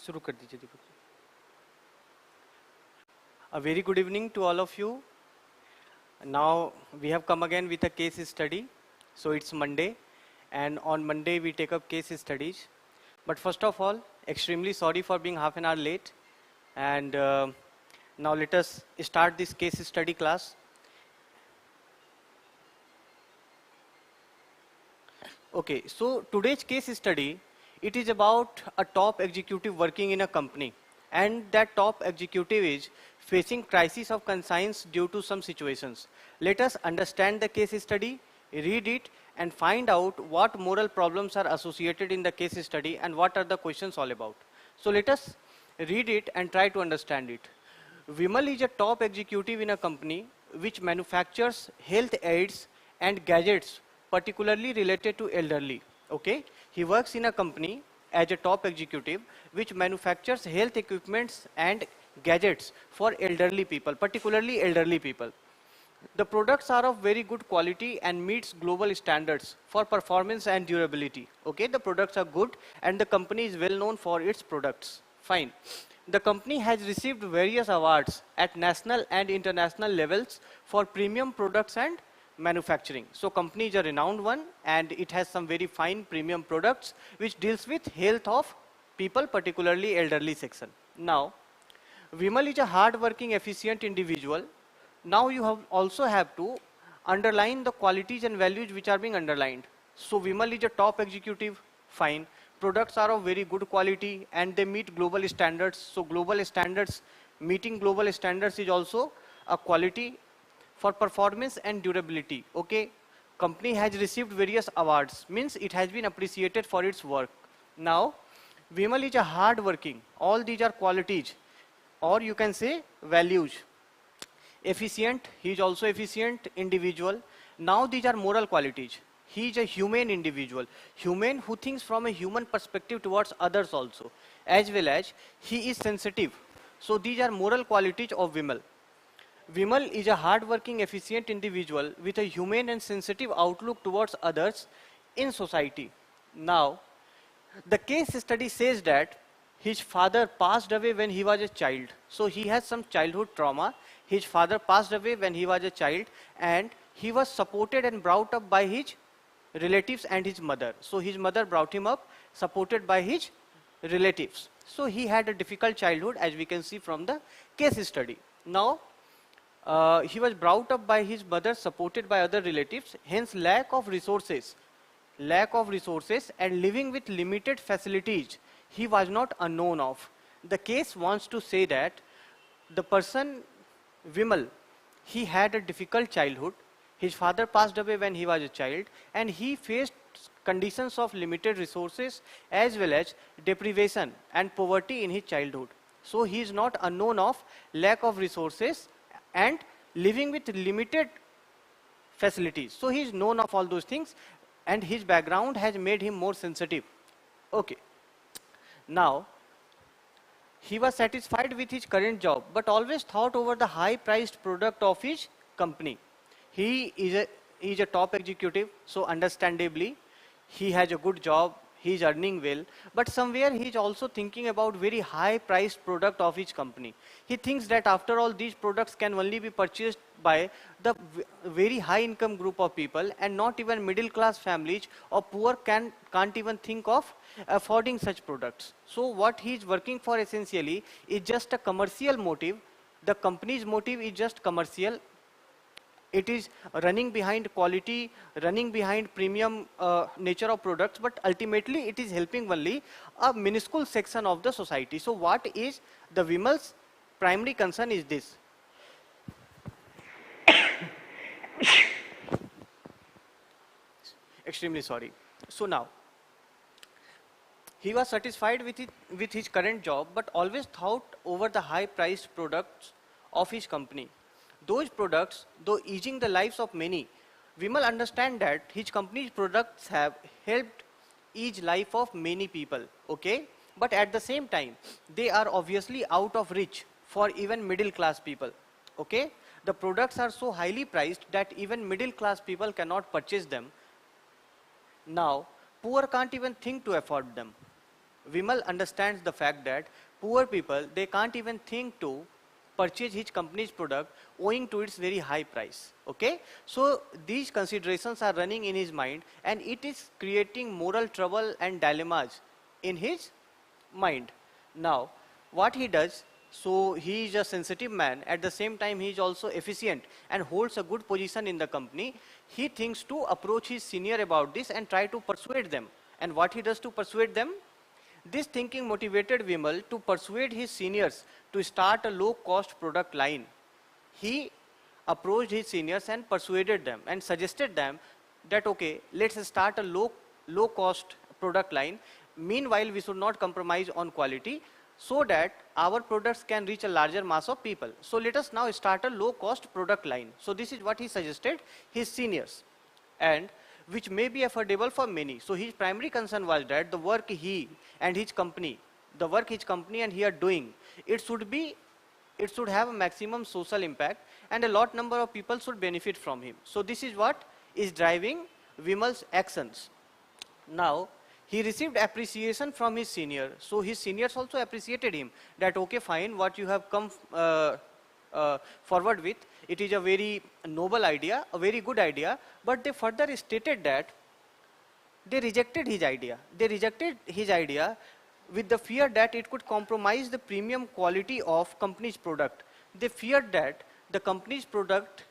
शुरू कर दीजिए Deepak ji. A very good evening to all of you. Now we have come again with a case study. So it's Monday, and on Monday we take up case studies. But first of all, extremely sorry for being half an hour late. And now let us start this case study class. Okay, so today's case study, it is about a top executive working in a company, and that top executive is facing crisis of conscience due to some situations. Let us understand the case study, read it, and find out what moral problems are associated in the case study and what are the questions all about. So let us read it and try to understand it. Vimal is a top executive in a company which manufactures health aids and gadgets particularly related to elderly. Okay, he works in a company as a top executive which manufactures health equipments and gadgets for elderly people, particularly elderly people. The products are of very good quality and meets global standards for performance and durability. Okay, the products are good and the company is well known for its products. Fine. The company has received various awards at national and international levels for premium products and manufacturing. So company is a renowned one and it has some very fine premium products which deals with health of people, particularly elderly section. Now, Vimal is a hard-working, efficient individual. Now you also have to underline the qualities and values which are being underlined. So Vimal is a top executive, fine. Products are of very good quality and they meet global standards. So global standards, meeting global standards is also a quality for performance and durability. Okay, company has received various awards, means it has been appreciated for its work. Now, Vimal is a hard-working. All these are qualities, or you can say values. Efficient, he is also efficient individual. Now these are moral qualities. He is a humane individual, human who thinks from a human perspective towards others also, as well as he is sensitive. So these are moral qualities of Vimal. Vimal is a hard-working, efficient individual with a humane and sensitive outlook towards others in society. Now, the case study says that his father passed away when he was a child. So he has some childhood trauma. His father passed away when he was a child and he was supported and brought up by his relatives and his mother. So his mother brought him up supported by his relatives. So he had a difficult childhood, as we can see from the case study. Now, he was brought up by his mother supported by other relatives, hence lack of resources and living with limited facilities he was not unknown of. The case wants to say that the person Vimal, he had a difficult childhood. His father passed away when he was a child and he faced conditions of limited resources as well as deprivation and poverty in his childhood. So he is not unknown of lack of resources and living with limited facilities. So he is known of all those things and his background has made him more sensitive. Okay. Now, he was satisfied with his current job but always thought over the high priced product of his company. He is a top executive, so understandably he has a good job, he is earning well, but somewhere he is also thinking about very high priced product of his company. He thinks that after all these products can only be purchased by the very high income group of people and not even middle class families or poor can't even think of affording such products. So what he is working for essentially is just a commercial motive. The company's motive is just commercial. It is running behind quality, running behind premium nature of products, but ultimately it is helping only a minuscule section of the society. So what is the Vimal's primary concern is this. Extremely sorry. So now, he was satisfied with his current job, but always thought over the high priced products of his company. Those products, though easing the lives of many, Vimal understand that his company's products have helped ease life of many people, okay? But at the same time, they are obviously out of reach for even middle class people, okay? The products are so highly priced that even middle class people cannot purchase them. Now, poor can't even think to afford them. Vimal understands the fact that poor people, they can't even think to purchase his company's product owing to its very high price. Okay? So these considerations are running in his mind, and it is creating moral trouble and dilemmas in his mind. Now, what he does, so he is a sensitive man, at the same time he is also efficient and holds a good position in the company. He thinks to approach his senior about this and try to persuade them. And what he does to persuade them? This thinking motivated Vimal to persuade his seniors to start a low-cost product line. He approached his seniors and persuaded them and suggested them that, okay, let's start a low-cost product line. Meanwhile, we should not compromise on quality so that our products can reach a larger mass of people. So let us now start a low-cost product line. So this is what he suggested his seniors, and which may be affordable for many. So his primary concern was that the work he and his company, and he are doing, it should have a maximum social impact, and a lot number of people should benefit from him. So this is what is driving Vimal's actions. Now, he received appreciation from his senior. So his seniors also appreciated him that, okay, fine, what you have come forward with, it is a very noble idea, a very good idea, but they further stated that they rejected his idea. They rejected his idea with the fear that it could compromise the premium quality of company's product. They feared that the company's product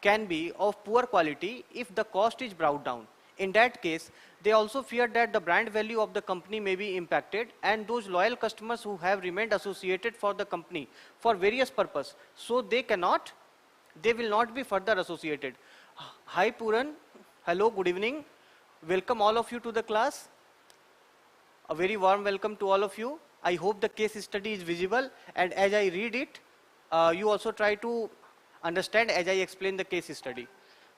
can be of poor quality if the cost is brought down. In that case, they also feared that the brand value of the company may be impacted, and those loyal customers who have remained associated for the company for various purposes, so they will not be further associated. Hi Puran, hello, good evening. Welcome all of you to the class. A very warm welcome to all of you. I hope the case study is visible, and as I read it, you also try to understand as I explain the case study.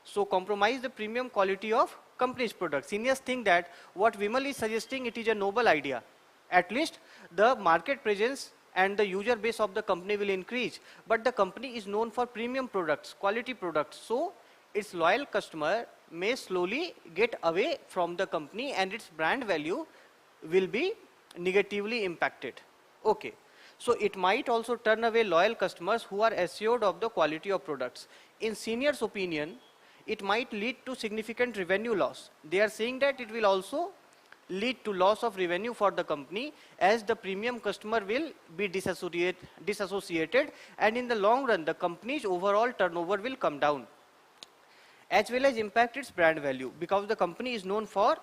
So compromise the premium quality of company's product. Seniors think that what Vimal is suggesting, it is a noble idea. At least the market presence and the user base of the company will increase. But the company is known for premium products, quality products. So its loyal customer may slowly get away from the company, and its brand value will be negatively impacted. Okay. So it might also turn away loyal customers who are assured of the quality of products. In seniors' opinion, it might lead to significant revenue loss. They are saying that it will also lead to loss of revenue for the company, as the premium customer will be disassociated, and in the long run the company's overall turnover will come down, as well as impact its brand value, because the company is known for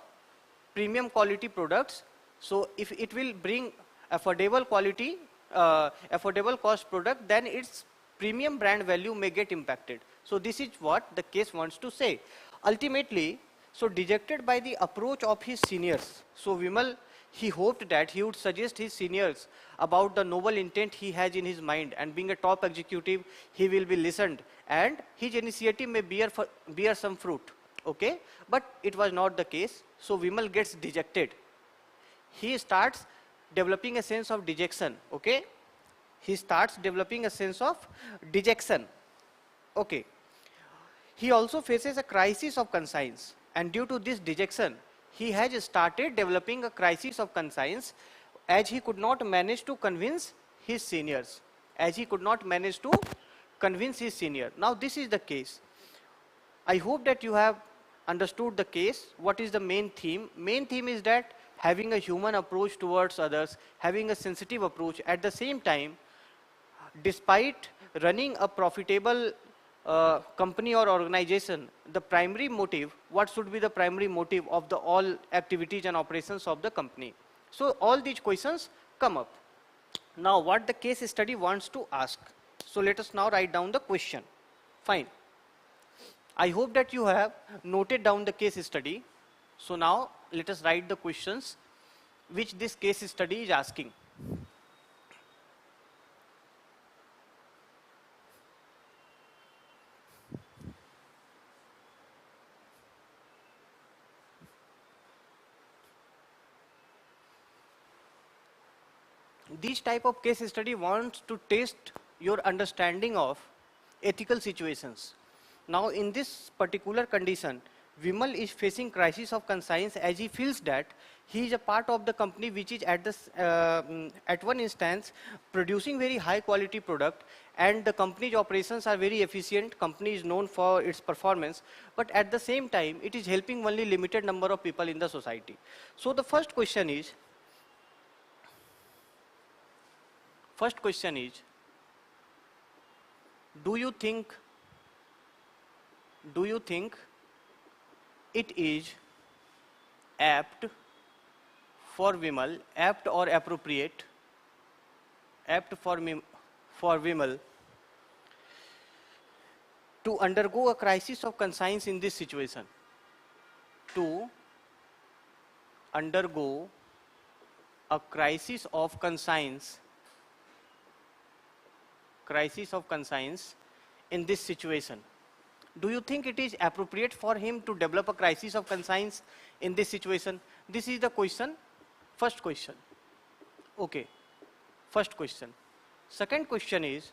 premium quality products. So if it will bring affordable quality, affordable cost product, then its premium brand value may get impacted. So this is what the case wants to say. Ultimately, so dejected by the approach of his seniors, so Vimal, he hoped that he would suggest his seniors about the noble intent he has in his mind, and being a top executive, he will be listened, and his initiative may bear some fruit. Okay, but it was not the case. So Vimal gets dejected. He starts developing a sense of dejection. Okay, he starts developing a sense of dejection. Okay. He also faces a crisis of conscience, and due to this dejection, he has started developing a crisis of conscience, as he could not manage to convince his seniors. Now this is the case. I hope that you have understood the case. What is the main theme? Main theme is that having a human approach towards others, having a sensitive approach, at the same time, despite running a profitable company or organization, the primary motive, what should be the primary motive of the all activities and operations of the company? So all these questions come up. Now what the case study wants to ask. So let us now write down the question. Fine. I hope that you have noted down the case study. So now let us write the questions which this case study is asking. This type of case study wants to test your understanding of ethical situations. Now in this particular condition, Vimal is facing crisis of conscience as he feels that he is a part of the company which is at one instance producing very high quality product, and the company's operations are very efficient. Company is known for its performance, but at the same time it is helping only limited number of people in the society. So the first question is, do you think it is apt for Vimal, apt or appropriate, apt for Vimal to undergo a crisis of conscience in this situation? To undergo a crisis of conscience in this situation. Do you think it is appropriate for him to develop a crisis of conscience in this situation? This is the question, first question. Okay, first question. Second question is,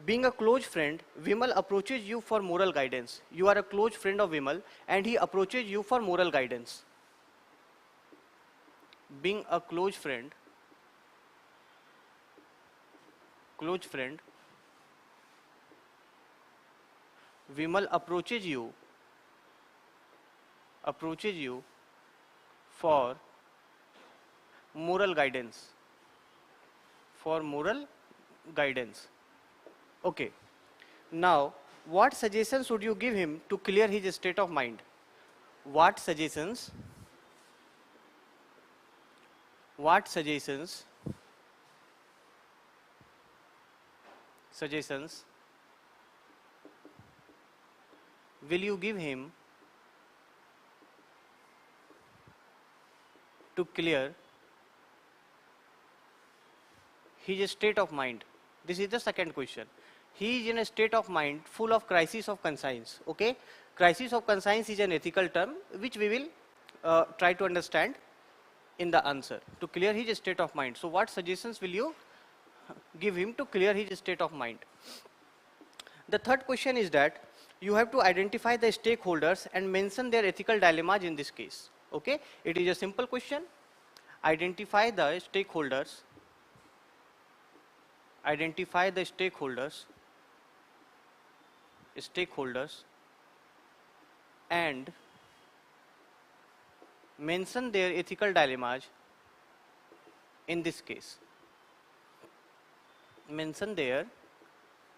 being a close friend, Vimal approaches you for moral guidance. You are a close friend of Vimal and he approaches you for moral guidance. Being a close friend, Vimal approaches you for moral guidance. Okay. Now, what suggestions would you give him to clear his state of mind? What suggestions will you give him to clear his state of mind? This is the second question. He is in a state of mind full of crisis of conscience. Okay, crisis of conscience is an ethical term which we will try to understand in the answer. To clear his state of mind. So what suggestions will you give him to clear his state of mind? The third question is that you have to identify the stakeholders and mention their ethical dilemmas in this case. Okay, it is a simple question. Identify the stakeholders and mention their ethical dilemmas in this case. Mention their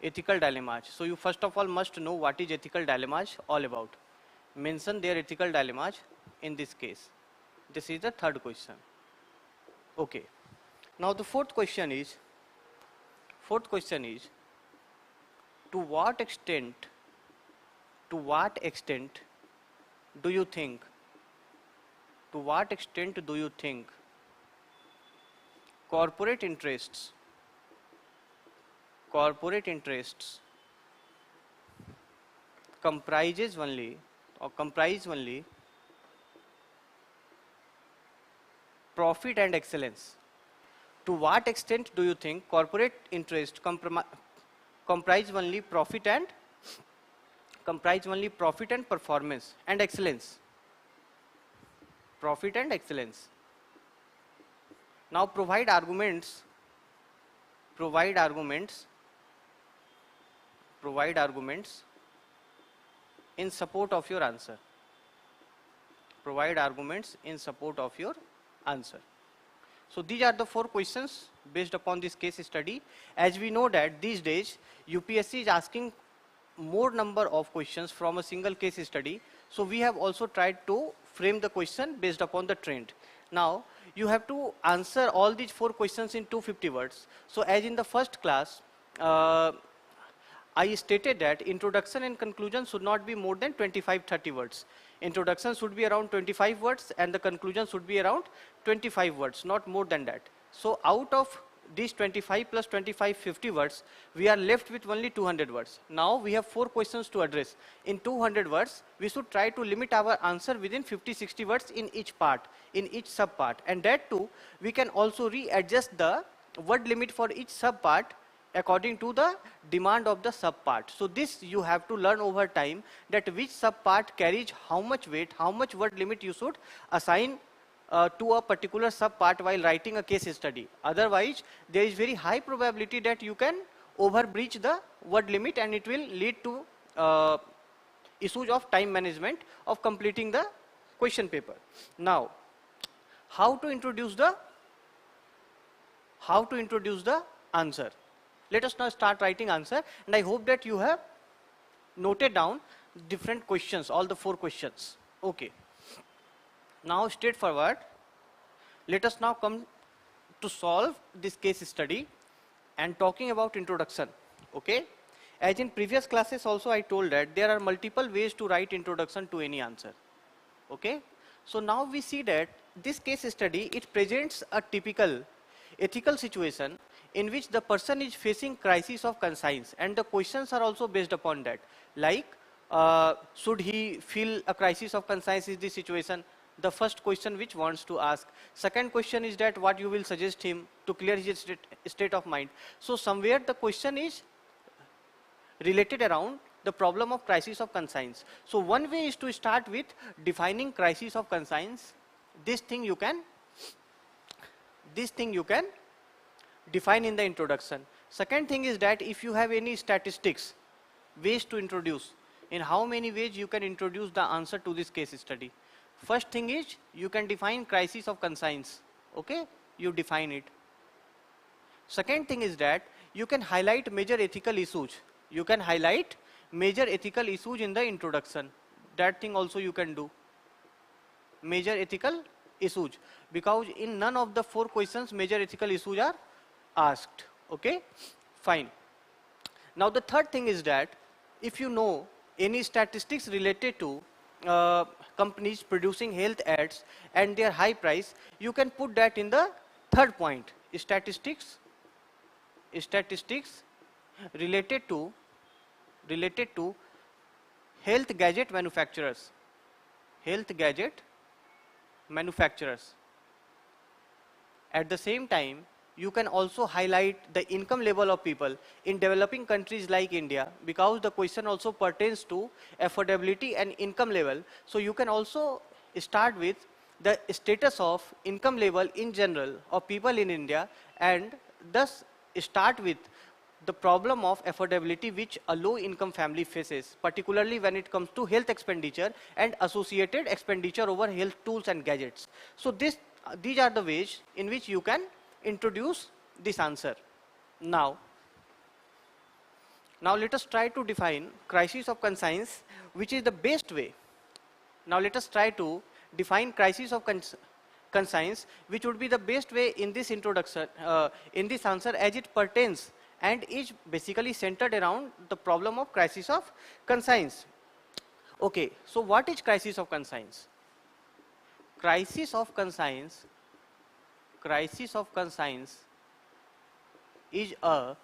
ethical dilemmas. So you first of all must know what is ethical dilemmas all about. Mention their ethical dilemmas in this case. This is the third question. Okay. Now the fourth question is, to what extent do you think corporate interests comprise only profit and excellence? To what extent do you think corporate interest comprise only profit and performance and excellence? Profit and excellence. Now provide arguments in support of your answer. So these are the four questions based upon this case study. As we know that these days UPSC is asking more number of questions from a single case study. So we have also tried to frame the question based upon the trend. Now you have to answer all these four questions in 250 words. So as in the first class, I stated that introduction and conclusion should not be more than 25-30 words. Introduction should be around 25 words and the conclusion should be around 25 words, not more than that. So out of these 25 plus 25, 50 words, we are left with only 200 words. Now we have four questions to address. In 200 words, we should try to limit our answer within 50-60 words in each part, in each sub-part. And that too, we can also readjust the word limit for each sub-part according to the demand of the subpart. So this you have to learn over time, that which subpart carries how much weight, how much word limit you should assign to a particular subpart while writing a case study. Otherwise, there is very high probability that you can overbreach the word limit, and it will lead to issues of time management of completing the question paper. Now, how to introduce the answer? Let us now start writing answer, and I hope that you have noted down different questions, all the 4 questions. Okay. Now straightforward, let us now come to solve this case study and talking about introduction. Okay. As in previous classes also I told that there are multiple ways to write introduction to any answer. Okay. So now we see that this case study, it presents a typical ethical situation in which the person is facing crisis of conscience, and the questions are also based upon that. Like, should he feel a crisis of conscience is the situation? The first question which wants to ask. Second question is that what you will suggest him to clear his state of mind. So somewhere the question is related around the problem of crisis of conscience. So one way is to start with defining crisis of conscience. This thing you can define in the introduction. Second thing is that if you have any statistics, ways to introduce, in how many ways you can introduce the answer to this case study. First thing is you can define crisis of conscience. Okay, you define it. Second thing is that you can highlight major ethical issues. You can highlight major ethical issues in the introduction. That thing also you can do. Major ethical issues, because in none of the 4 questions major ethical issues are asked. Okay, fine. Now the third thing is that if you know any statistics related to companies producing health ads and their high price, you can put that in the third point. Statistics related to health gadget manufacturers. At the same time, you can also highlight the income level of people in developing countries like India, because the question also pertains to affordability and income level. So you can also start with the status of income level in general of people in India, and thus start with the problem of affordability which a low income family faces, particularly when it comes to health expenditure and associated expenditure over health tools and gadgets. So these are the ways in which you can introduce this answer. Now let us try to define crisis of conscience, which is the best way. Now let us try to define crisis of conscience, which would be the best way in this introduction, in this answer, as it pertains and is basically centered around the problem of crisis of conscience. Okay, so what is crisis of conscience? Crisis of conscience is a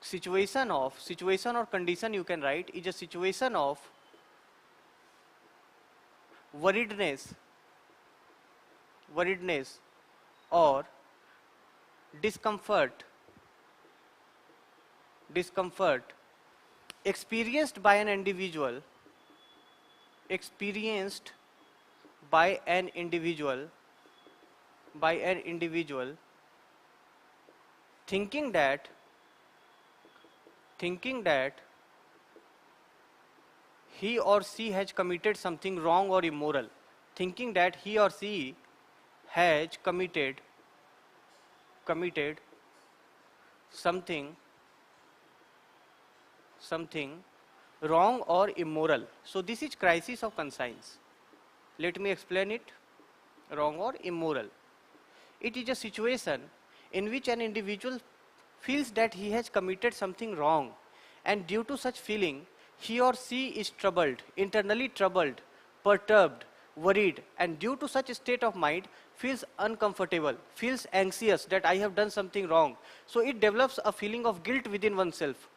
situation or condition, you can write, is a situation of worriedness or discomfort experienced by an individual thinking that he or she has committed something wrong or immoral. Thinking that he or she has committed something wrong or immoral. So this is crisis of conscience. Let me explain it. Wrong or immoral. It is a situation in which an individual feels that he has committed something wrong, and due to such feeling, he or she is troubled, internally troubled, perturbed, worried, and due to such a state of mind, feels uncomfortable, feels anxious that I have done something wrong. So it develops a feeling of guilt within oneself.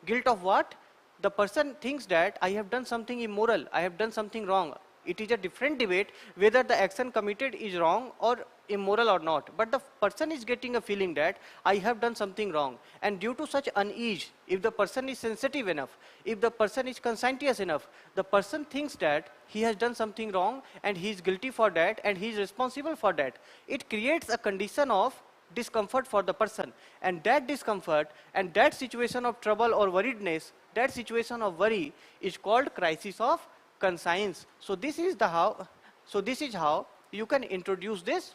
Guilt of what? The person thinks that I have done something immoral, I have done something wrong. It is a different debate whether the action committed is wrong or immoral or not, but the person is getting a feeling that I have done something wrong, and due to such unease, if the person is sensitive enough, if the person is conscientious enough, the person thinks that he has done something wrong and he is guilty for that and he is responsible for that. It creates a condition of discomfort for the person, and that discomfort and that situation of trouble or worriedness, that situation of worry is called crisis of conscience. So this is how you can introduce this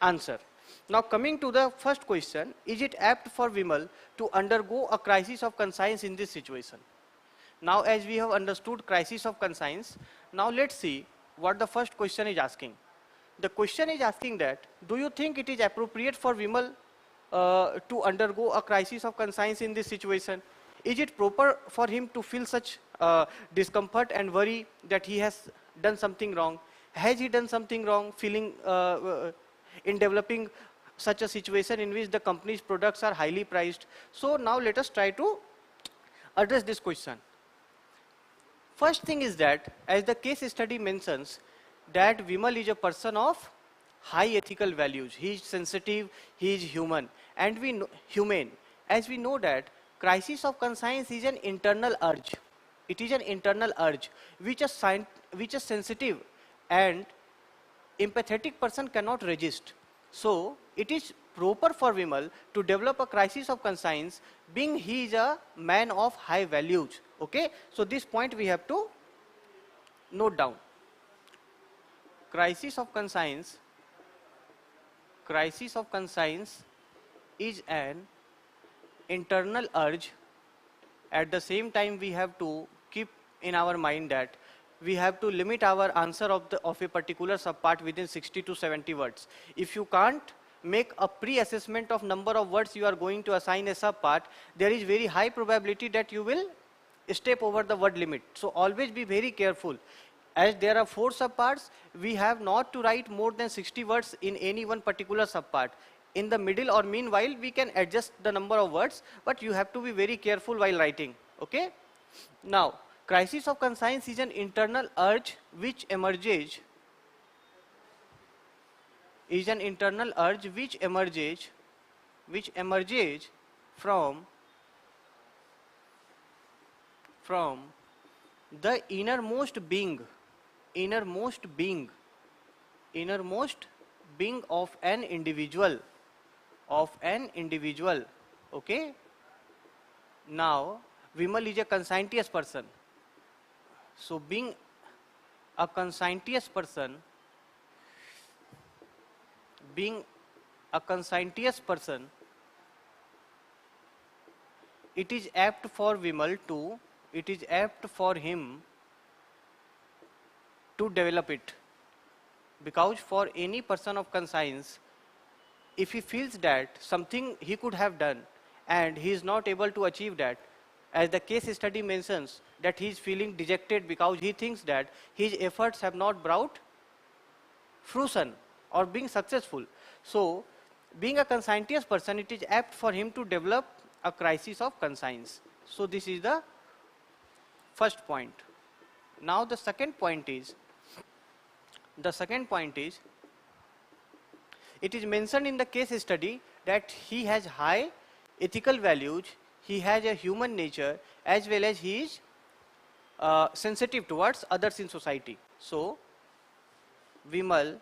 answer. Now coming to the first question, is it apt for Vimal to undergo a crisis of conscience in this situation? Now as we have understood crisis of conscience, now let's see what the first question is asking. The question is asking that, do you think it is appropriate for Vimal to undergo a crisis of conscience in this situation? Is it proper for him to feel such discomfort and worry that he has done something wrong? Has he done something wrong feeling in developing such a situation in which the company's products are highly priced? So now let us try to address this question. First thing is that, as the case study mentions, that Vimal is a person of high ethical values. He is sensitive, he is human, and humane. As we know that crisis of conscience is an internal urge. It is an internal urge which a sensitive and empathetic person cannot resist. So it is proper for Vimal to develop a crisis of conscience, being he is a man of high values. Okay, so this point we have to note down. Crisis of conscience is an internal urge. At the same time, we have to keep in our mind that we have to limit our answer of a particular subpart within 60 to 70 words. If you can't make a pre-assessment of number of words you are going to assign a subpart, there is very high probability that you will step over the word limit. So always be very careful. As there are 4 subparts, we have not to write more than 60 words in any one particular subpart. In the middle or meanwhile, we can adjust the number of words, but you have to be very careful while writing. Okay? Now, crisis of conscience is an internal urge which emerges from the innermost being of an individual. Okay? Now Vimal is a conscientious person. So being a conscientious person, it is apt for him to develop it. Because for any person of conscience, if he feels that something he could have done and he is not able to achieve that, as the case study mentions, that he is feeling dejected because he thinks that his efforts have not brought fruition or being successful. So, being a conscientious person, it is apt for him to develop a crisis of conscience. So, this is the first point. Now, the second point is, it is mentioned in the case study that he has high ethical values, he has a human nature, as well as he is sensitive towards others in society. So, Vimal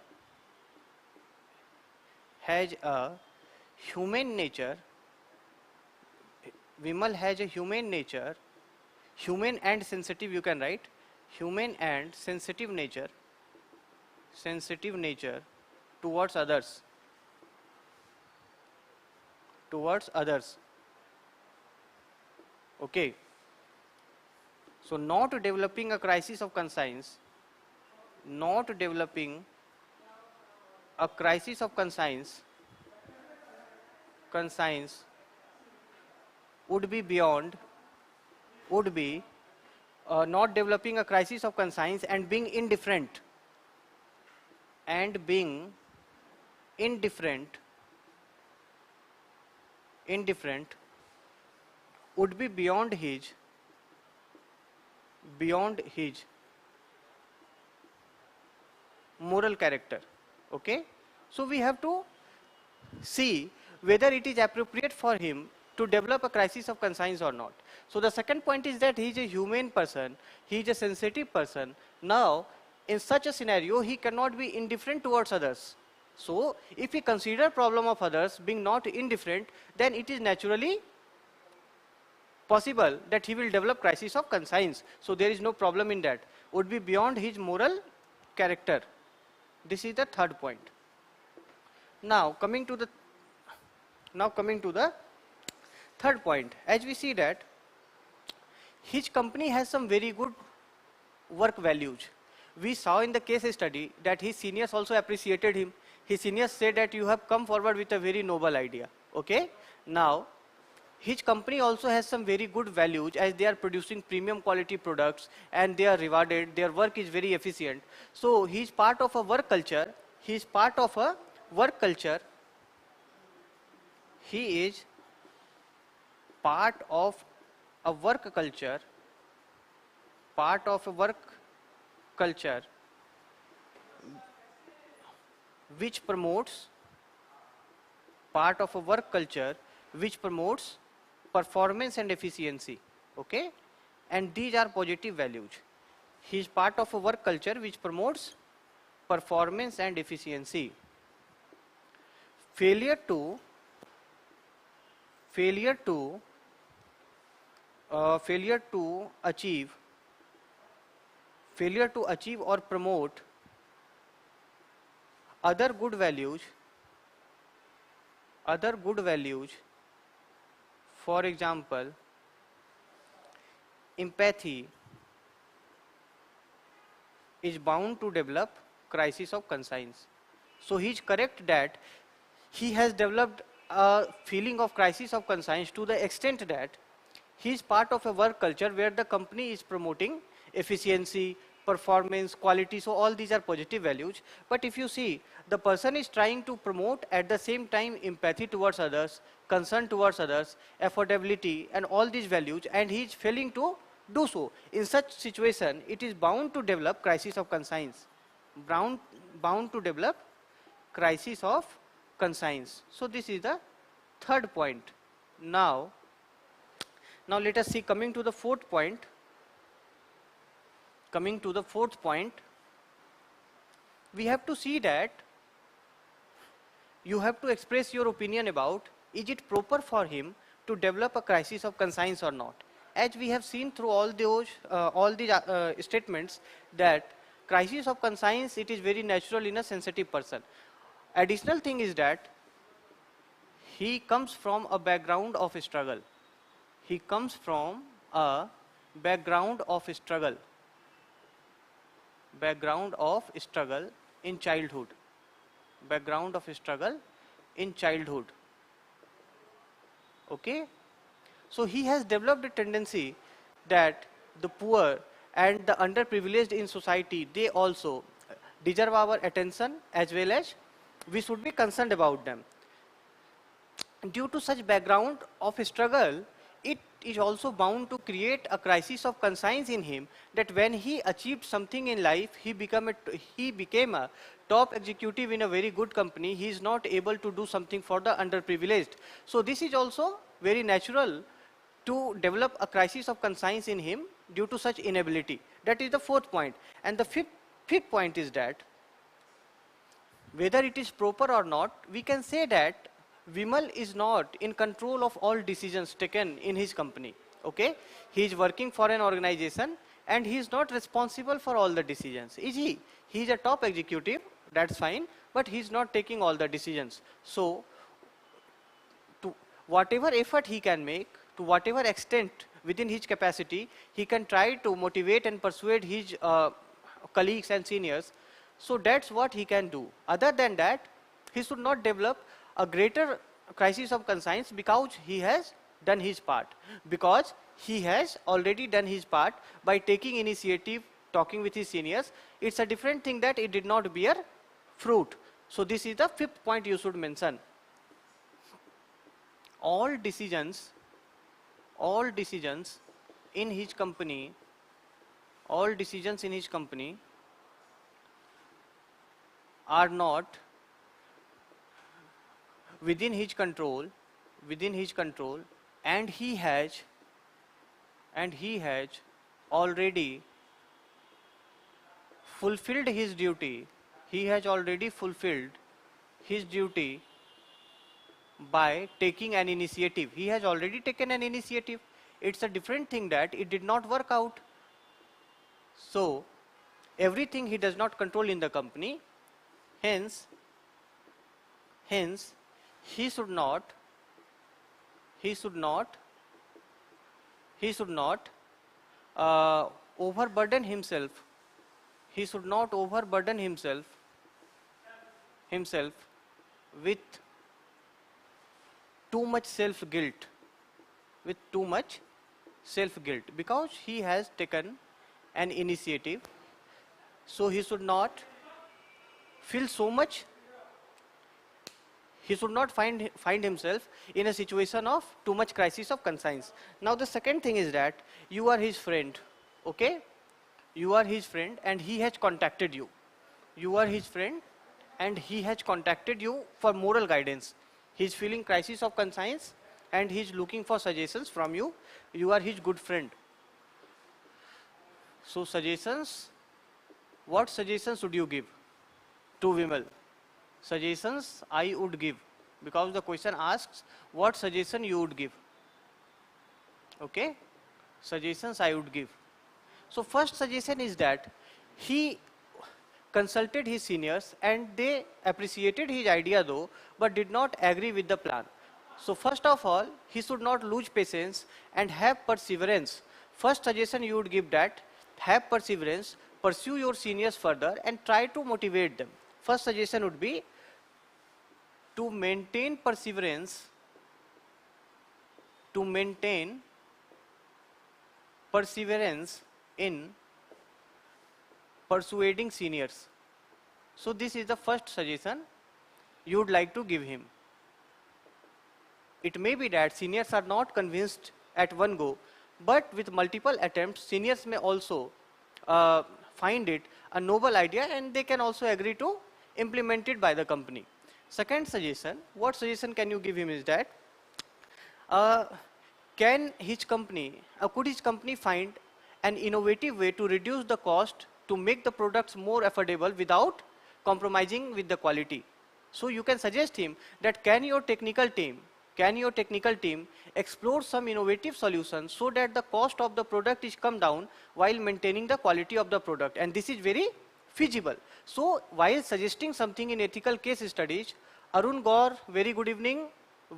has a humane nature, humane and sensitive, you can write, humane and sensitive nature towards others. Okay. So not developing a crisis of conscience, would be not developing a crisis of conscience and being indifferent would be beyond his moral character. Okay, So we have to see whether it is appropriate for him to develop a crisis of conscience or not. So the second point is that he is a humane person, he is a sensitive person. Now, in such a scenario, he cannot be indifferent towards others. So, if he consider problem of others being not indifferent, then it is naturally possible that he will develop crisis of conscience. So there is no problem in that. Would be beyond his moral character. This is the third point. Now coming to the third point, as we see that his company has some very good work values. We saw in the case study that his seniors also appreciated him. His seniors said that you have come forward with a very noble idea. Okay. Now his company also has some very good values, as they are producing premium quality products and they are rewarded, their work is very efficient. So he is part of a work culture, he is part of a work culture, he is part of a work culture, which promotes performance and efficiency. Okay, and these are positive values. He is part of a work culture which promotes performance and efficiency. Failure to achieve or promote other good values, for example, empathy, is bound to develop crisis of conscience. So he is correct that he has developed a feeling of crisis of conscience to the extent that he is part of a work culture where the company is promoting efficiency, performance, quality. So all these are positive values. But if you see, the person is trying to promote at the same time empathy towards others, concern towards others, affordability and all these values, and he is failing to do so. In such situation, it is bound to develop crisis of conscience. Bound to develop crisis of conscience. So this is the third point. Now let us see, coming to the fourth point, we have to see that you have to express your opinion about, is it proper for him to develop a crisis of conscience or not. As we have seen through all these statements, that crisis of conscience, it is very natural in a sensitive person. Additional thing is that he comes from a background of struggle. He comes from a background of struggle in childhood. Okay. So he has developed a tendency that the poor and the underprivileged in society, they also deserve our attention, as well as we should be concerned about them. Due to such background of struggle, it is also bound to create a crisis of conscience in him, that when he achieved something in life, he became a top executive in a very good company, he is not able to do something for the underprivileged. So this is also very natural to develop a crisis of conscience in him due to such inability. That is the fourth point. And the fifth point is that whether it is proper or not, we can say that Vimal is not in control of all decisions taken in his company. Okay, he is working for an organization and he is not responsible for all the decisions. Is he? He is a top executive, that's fine, but he is not taking all the decisions. So to whatever effort he can make, to whatever extent within his capacity, he can try to motivate and persuade his colleagues and seniors. So that's what he can do. Other than that, he should not develop a greater crisis of conscience, because he has done his part. Because he has already done his part by taking initiative, talking with his seniors. It's a different thing that it did not bear fruit. So this is the fifth point you should mention. All decisions in his company are not within his control, and he has already fulfilled his duty. He has already fulfilled his duty by taking an initiative. He has already taken an initiative. It's a different thing that it did not work out. So everything he does not control in the company, hence he should not overburden himself. He should not overburden himself with too much self-guilt, because he has taken an initiative. So he should not feel so much, he should not find himself in a situation of too much crisis of conscience. Now the second thing is that you are his friend, okay? You are his friend and he has contacted you. You are his friend and he has contacted you for moral guidance. He is feeling crisis of conscience and he is looking for suggestions from you. You are his good friend. So suggestions, what suggestions should you give to Vimal? Suggestions I would give, because the question asks what suggestion you would give. Okay? Suggestions I would give. So first suggestion is that he consulted his seniors and they appreciated his idea though, but did not agree with the plan. So first of all, he should not lose patience and have perseverance. First suggestion you would give that, have perseverance, pursue your seniors further and try to motivate them. First suggestion would be to maintain perseverance, in persuading seniors. So this is the first suggestion you would like to give him. It may be that seniors are not convinced at one go, but with multiple attempts, seniors may also find it a noble idea and they can also agree to implement it by the company. Second suggestion, what suggestion can you give him is that, could his company find an innovative way to reduce the cost to make the products more affordable without compromising with the quality? So you can suggest him that can your technical team explore some innovative solutions so that the cost of the product is come down while maintaining the quality of the product, and this is very feasible. So while suggesting something in ethical case studies, Arun Gaur, very good evening,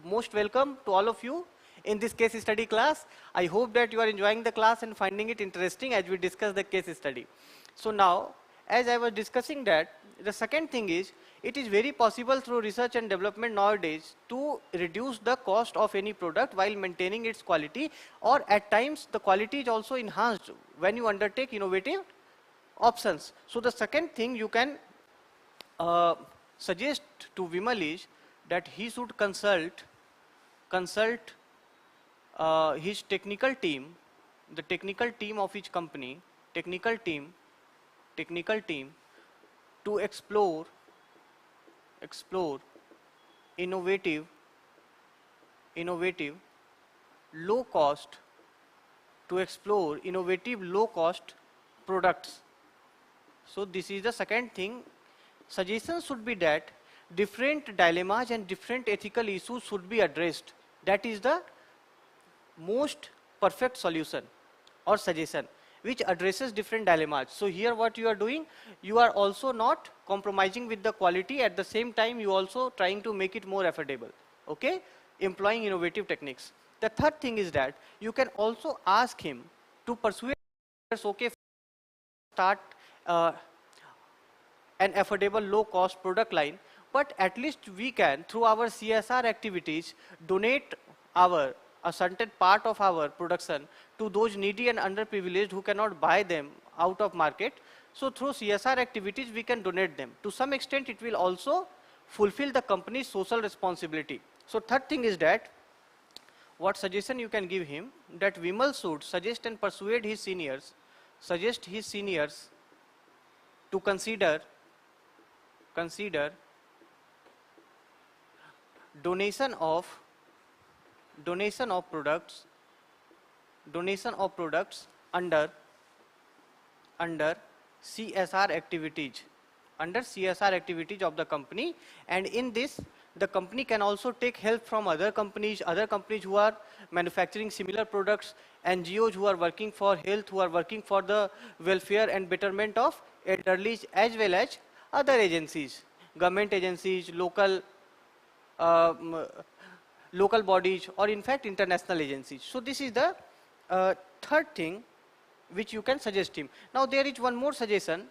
most welcome to all of you in this case study class. I hope that you are enjoying the class and finding it interesting as we discuss the case study. So now, as I was discussing that, the second thing is, it is very possible through research and development nowadays to reduce the cost of any product while maintaining its quality, or at times the quality is also enhanced when you undertake innovative options. So the second thing you can suggest to Vimal is that he should consult his technical team, the technical team of his company, technical team to explore innovative low cost products. So this is the second thing. Suggestions should be that different dilemmas and different ethical issues should be addressed. That is the most perfect solution or suggestion which addresses different dilemmas. So here what you are doing, you are also not compromising with the quality, at the same time you also trying to make it more affordable, okay, employing innovative techniques. The third thing is that you can also ask him to persuade us, okay, start an affordable low cost product line, but at least we can through our CSR activities donate a certain part of our production to those needy and underprivileged who cannot buy them out of market. So through CSR activities we can donate them. To some extent it will also fulfill the company's social responsibility. So third thing is that what suggestion you can give him, that Vimal should suggest and persuade his seniors, to consider donation of donation of products under CSR activities, under CSR activities of the company. And in this, the company can also take help from other companies who are manufacturing similar products, NGOs who are working for health, who are working for the welfare and betterment of elderly, as well as other agencies, government agencies, um, local bodies, or in fact international agencies. So this is the third thing which you can suggest him. Now there is one more suggestion.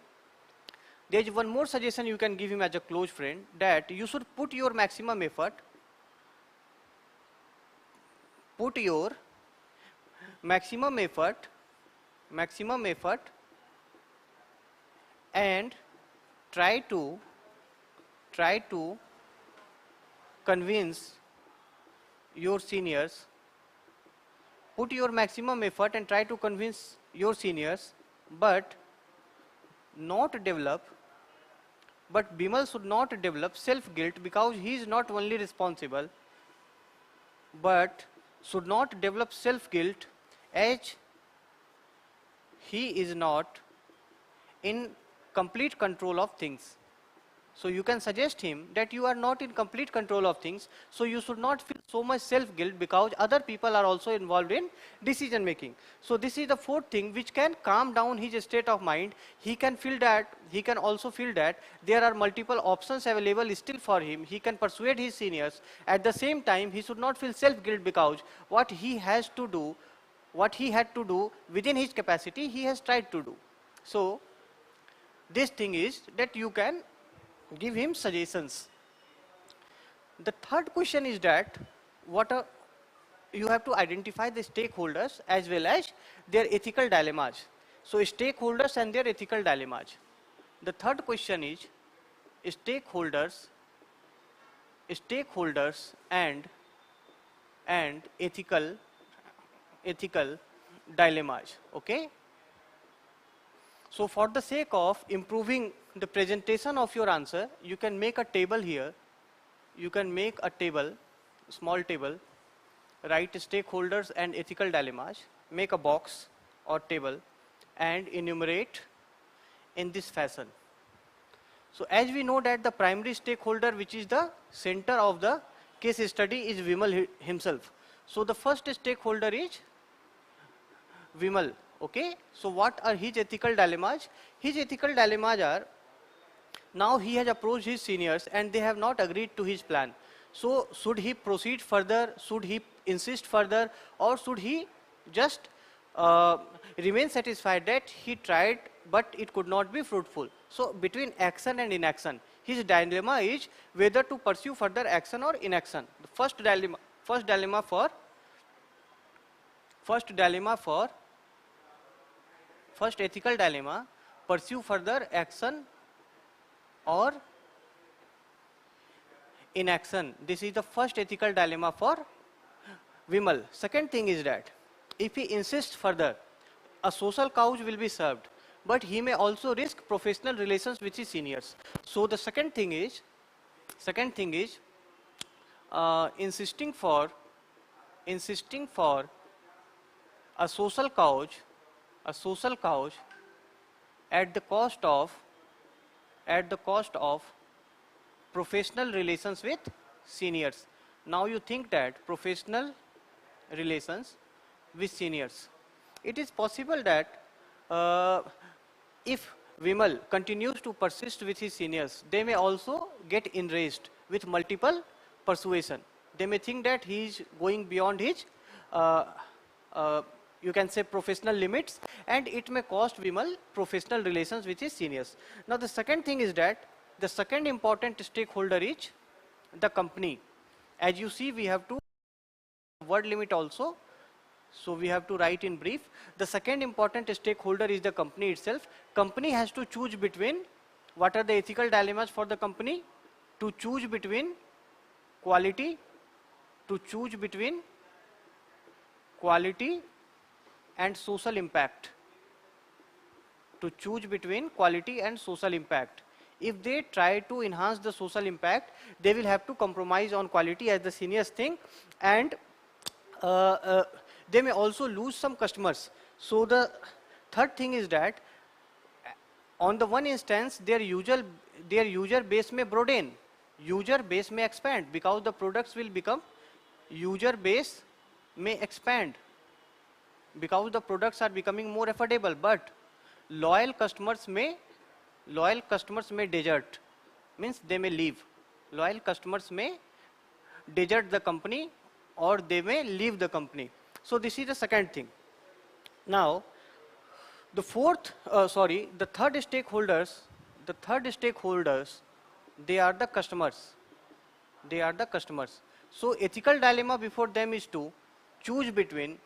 There is one more suggestion you can give him as a close friend, that you should put your maximum effort, and try to convince your seniors. Put your maximum effort and try to convince your seniors, but Bimal should not develop self-guilt, because he is not only responsible, but should not develop self-guilt, as he is not in complete control of things. So you can suggest him that you are not in complete control of things, so you should not feel so much self-guilt, because other people are also involved in decision making. So this is the fourth thing which can calm down his state of mind. He can also feel that there are multiple options available still for him. He can persuade his seniors. At the same time, he should not feel self-guilt, because what he had to do within his capacity, he has tried to do. So this thing is that you can give him suggestions. The third question is that you have to identify the stakeholders as well as their ethical dilemmas. So stakeholders and their ethical dilemmas. The third question is stakeholders and ethical dilemmas. Okay. So for the sake of improving the presentation of your answer, you can make a table here. You can make a table, small table, write stakeholders and ethical dilemmas, make a box or table, and enumerate in this fashion. So as we know that the primary stakeholder, which is the center of the case study, is Vimal himself. So the first stakeholder is Vimal. Okay, so what are his ethical dilemmas? His ethical dilemmas are, now he has approached his seniors and they have not agreed to his plan. So should he proceed further, should he insist further, or should he just remain satisfied that he tried but it could not be fruitful? So between action and inaction, his dilemma is whether to pursue further action or inaction. The first ethical dilemma, pursue further action or inaction. This is the first ethical dilemma for Vimal. Second thing is that if he insists further, a social couch will be served, but he may also risk professional relations with his seniors. So the second thing is insisting for a social couch at the cost of professional relations with seniors. Now you think that professional relations with seniors. It is possible that if Vimal continues to persist with his seniors, they may also get enraged with multiple persuasion. They may think that he is going beyond his you can say professional limits, and it may cost Vimal professional relations with his seniors. Now the second thing is that the second important stakeholder is the company. As you see, we have to word limit also, so we have to write in brief. The second important stakeholder is the company itself. Company has to choose between, what are the ethical dilemmas for the company? To choose between quality and social impact. To choose between quality and social impact. If they try to enhance the social impact, they will have to compromise on quality as the seniors thing, and uh, uh, they may also lose some customers. So the third thing is that on the one instance, their user base may broaden, user base may expand, because the products will become, user base may expand because the products are becoming more affordable, but loyal customers may desert, means they may leave. Loyal customers may desert the company, or they may leave the company. So this is the second thing. Now, the third stakeholders, they are the customers. They are the customers. So ethical dilemma before them is to choose between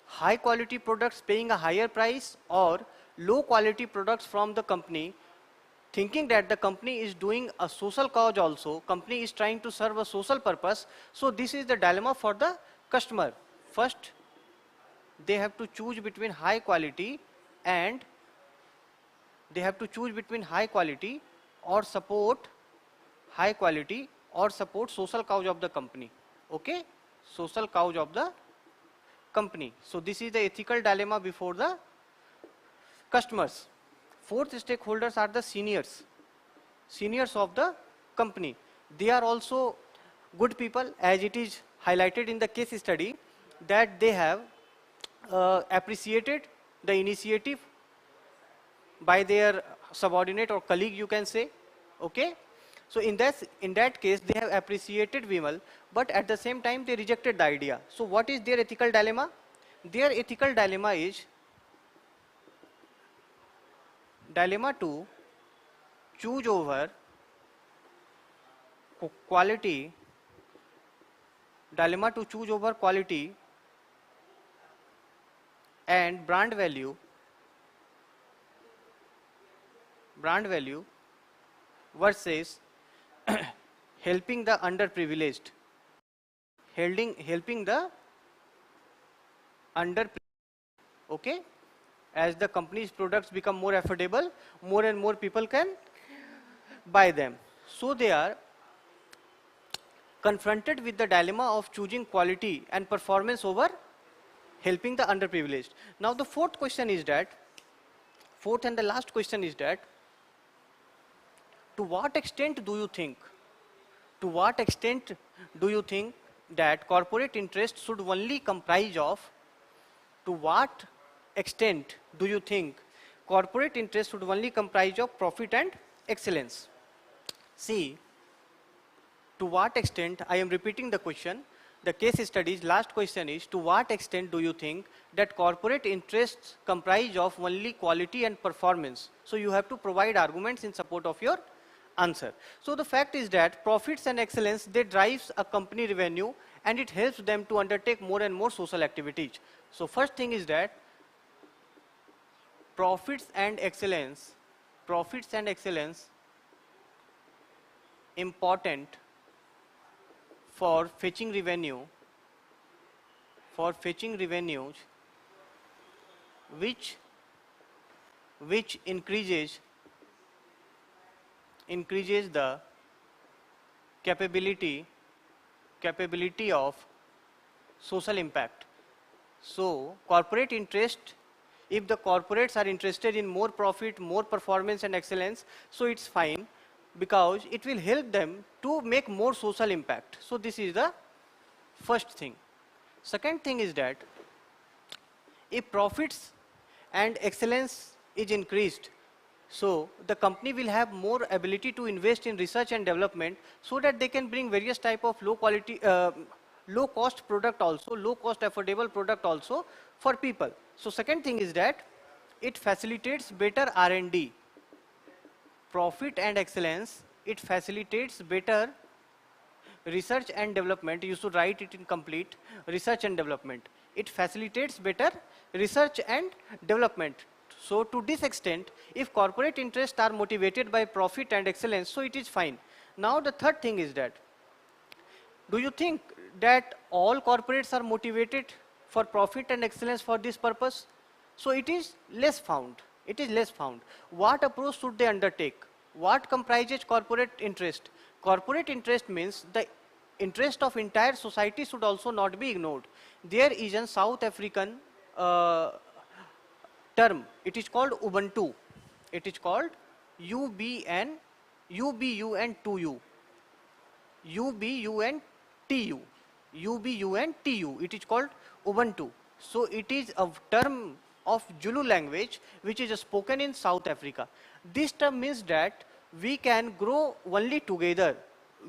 high quality products paying a higher price, or low quality products from the company, thinking that the company is doing a social cause also, company is trying to serve a social purpose. So this is the dilemma for the customer. First, they have to choose between high quality, and they have to choose between high quality or support social cause of the company. Okay, social cause of the company. So this is the ethical dilemma before the customers. Fourth stakeholders are the seniors of the company. They are also good people, as it is highlighted in the case study, that they have appreciated the initiative by their subordinate or colleague, you can say. Okay, so in that case they have appreciated Vimal, but at the same time they rejected the idea. So what is their ethical dilemma? Their ethical dilemma is dilemma to choose over quality, and brand value versus helping the underprivileged, helping the underprivileged. Okay, as the company's products become more affordable, more and more people can buy them. So they are confronted with the dilemma of choosing quality and performance over helping the underprivileged. Now the fourth and the last question is that, to what extent do you think that corporate interest should only comprise of, to what extent do you think corporate interest should only comprise of profit and excellence? See, to what extent, I am repeating the question, the case study's last question is, to what extent do you think that corporate interests comprise of only quality and performance? So you have to provide arguments in support of your answer. So the fact is that profits and excellence, they drives a company revenue, and it helps them to undertake more and more social activities. So first thing is that profits and excellence important for fetching revenues which increases the capability of social impact. So corporate interest, if the corporates are interested in more profit, more performance and excellence, so it's fine, because it will help them to make more social impact. So this is the first thing. Second thing is that if profits and excellence is increased, so the company will have more ability to invest in research and development, so that they can bring various type of low cost product also, low cost affordable product also for people. So second thing is that it facilitates better R&D. Profit and excellence, it facilitates better research and development. You should write it in complete, research and development. It facilitates better research and development. So to this extent, if corporate interests are motivated by profit and excellence, so it is fine. Now the third thing is that, do you think that all corporates are motivated for profit and excellence for this purpose? So it is less found. What approach should they undertake? What comprises corporate interest? Corporate interest means the interest of entire society should also not be ignored. There is a South African uh, term. It is called Ubuntu. It is called UBN, UBUN2U, UBUNTU, UBUNTU. It is called Ubuntu. So it is a term of Zulu language which is spoken in South Africa. This term means that we can grow only together.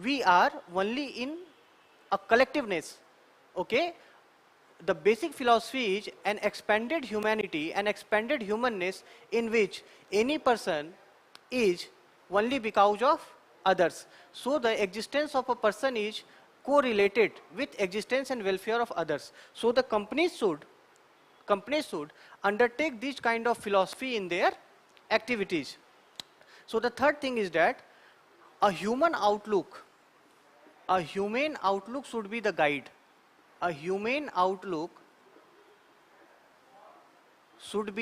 We are only in a collectiveness. Okay? The basic philosophy is an expanded humanity, an expanded humanness in which any person is only because of others. So the existence of a person is correlated with existence and welfare of others. So the companies should undertake this kind of philosophy in their activities. So the third thing is that a humane outlook should be the guide. A humane outlook should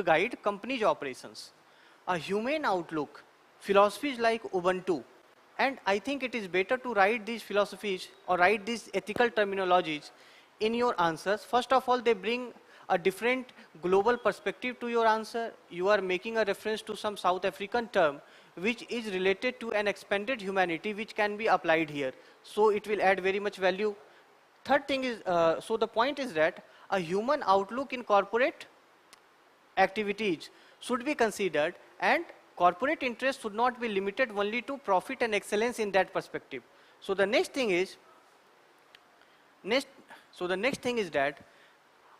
guide company's operations. A humane outlook, philosophies like Ubuntu, and I think it is better to write these philosophies or write these ethical terminologies in your answers. First of all, they bring a different global perspective to your answer. You are making a reference to some South African term which is related to an expanded humanity which can be applied here. So it will add very much value. Third thing is, so the point is that a human outlook in corporate activities should be considered, and corporate interest should not be limited only to profit and excellence in that perspective. So the next thing is that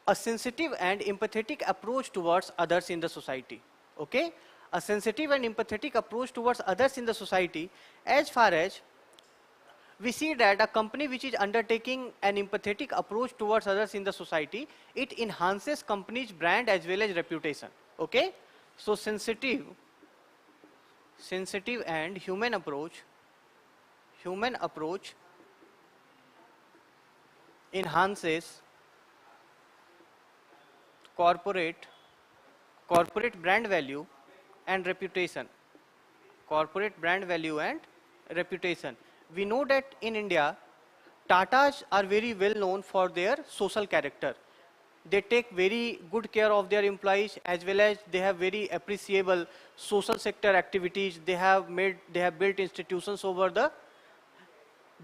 a sensitive and empathetic approach towards others in the society. Okay? A sensitive and empathetic approach towards others in the society, as far as we see that a company which is undertaking an empathetic approach towards others in the society, it enhances company's brand as well as reputation. Okay? So sensitive and human approach enhances corporate brand value and reputation. Corporate brand value and reputation. We know that in India, Tatas are very well known for their social character. They take very good care of their employees, as well as they have very appreciable social sector activities. They have built institutions over the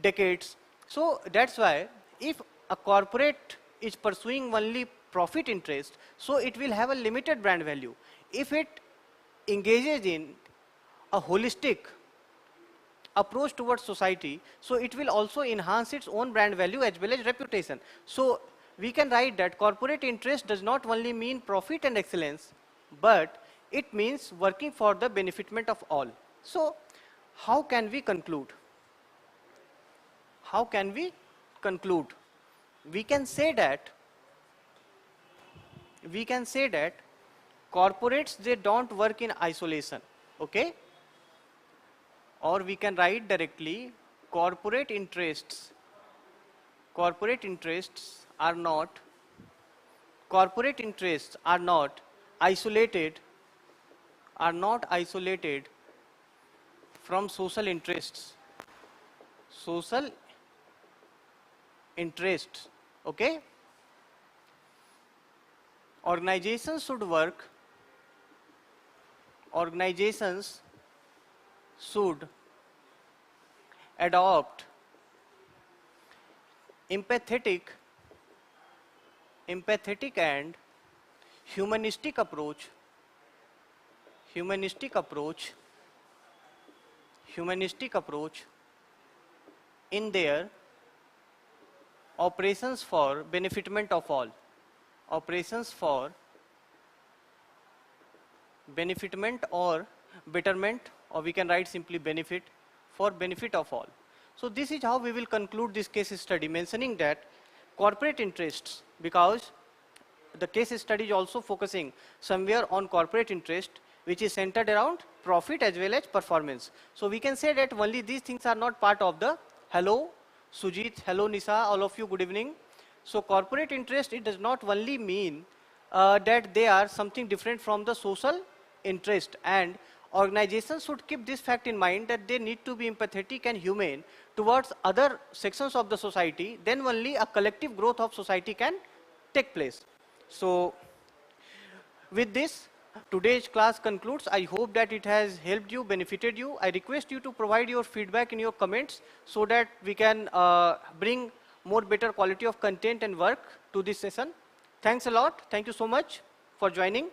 decades. So that's why if a corporate is pursuing only profit interest, so it will have a limited brand value. If it engages in a holistic approach towards society, so it will also enhance its own brand value as well as reputation. So we can write that corporate interest does not only mean profit and excellence, but it means working for the benefitment of all. So how can we conclude? How can we conclude? We can say that corporates, they don't work in isolation. Okay? Or we can write directly, corporate interests are not isolated from social interests. Okay? Organizations should adopt empathetic and humanistic approach in their operations for benefitment of all. Operations for benefitment or betterment, or we can write simply benefit, for benefit of all. So this is how we will conclude this case study, mentioning that corporate interests, because the case study is also focusing somewhere on corporate interest, which is centered around profit as well as performance. So we can say that only these things are not part of the, hello Sujit, hello Nisa, all of you, good evening. So corporate interest, it does not only mean that they are something different from the social interest, and organizations should keep this fact in mind that they need to be empathetic and humane towards other sections of the society. Then only a collective growth of society can take place. So with this, today's class concludes. I hope that it has helped you, benefited you. I request you to provide your feedback in your comments so that we can bring more better quality of content and work to this session. Thanks a lot. Thank you so much for joining.